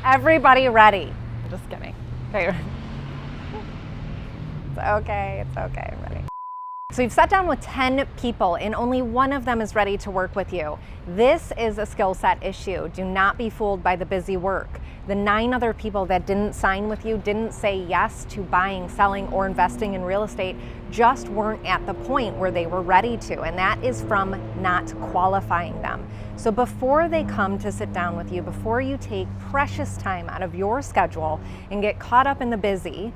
Everybody ready? I'm just kidding. Okay. It's okay, I'm ready. So you've sat down with 10 people and only one of them is ready to work with you. This is a skill set issue. Do not be fooled by the busy work. The 9 other people that didn't sign with you, didn't say yes to buying, selling, or investing in real estate, just weren't at the point where they were ready to, and that is from not qualifying them. So before they come to sit down with you, before you take precious time out of your schedule and get caught up in the busy,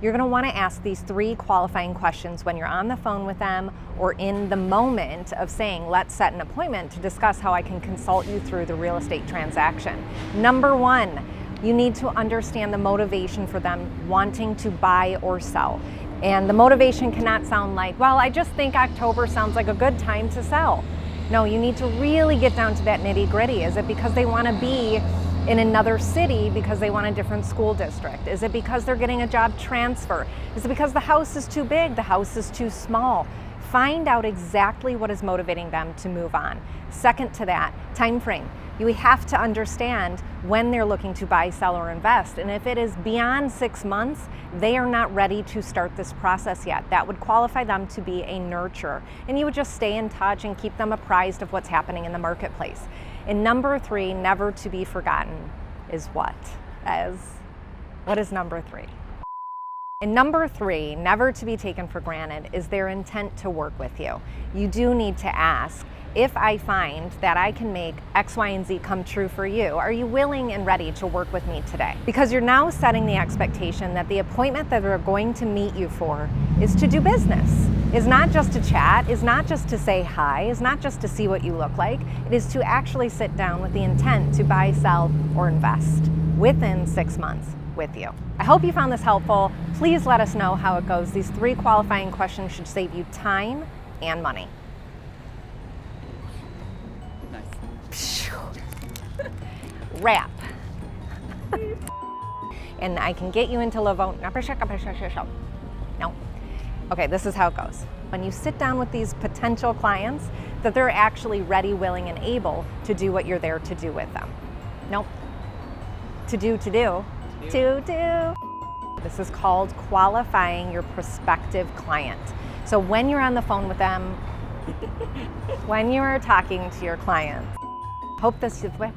you're going to want to ask these 3 qualifying questions when you're on the phone with them or in the moment of saying, let's set an appointment to discuss how I can consult you through the real estate transaction. Number 1, you need to understand the motivation for them wanting to buy or sell. And the motivation cannot sound like, well, I just think October sounds like a good time to sell. No, you need to really get down to that nitty-gritty. Is it because they want to be in another city because they want a different school district? Is it because they're getting a job transfer? Is it because the house is too big, the house is too small? Find out exactly what is motivating them to move on. Second to that, time frame. You have to understand when they're looking to buy, sell, or invest. And if it is beyond 6 months, they are not ready to start this process yet. That would qualify them to be a nurturer. And you would just stay in touch and keep them apprised of what's happening in the marketplace. And number 3, never to be forgotten, is what? What is number 3? And number 3, never to be taken for granted, is their intent to work with you. You do need to ask, if I find that I can make X, Y, and Z come true for you, are you willing and ready to work with me today? Because you're now setting the expectation that the appointment that they're going to meet you for is to do business. Is not just to chat, is not just to say hi, is not just to see what you look like. It is to actually sit down with the intent to buy, sell, or invest within 6 months with you. I hope you found this helpful. Please let us know how it goes. These 3 qualifying questions should save you time and money. Nice. Wrap. And I can get you into Lavone. No. Okay, this is how it goes. When you sit down with these potential clients, that they're actually ready, willing, and able to do what you're there to do with them. Nope. To do. This is called qualifying your prospective client. So when you're on the phone with them, when you are talking to your client, hope this is we'll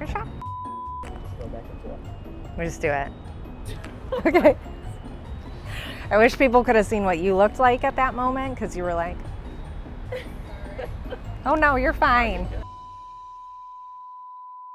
just do it. Okay. I wish people could have seen what you looked like at that moment, because you were like, oh no, you're fine.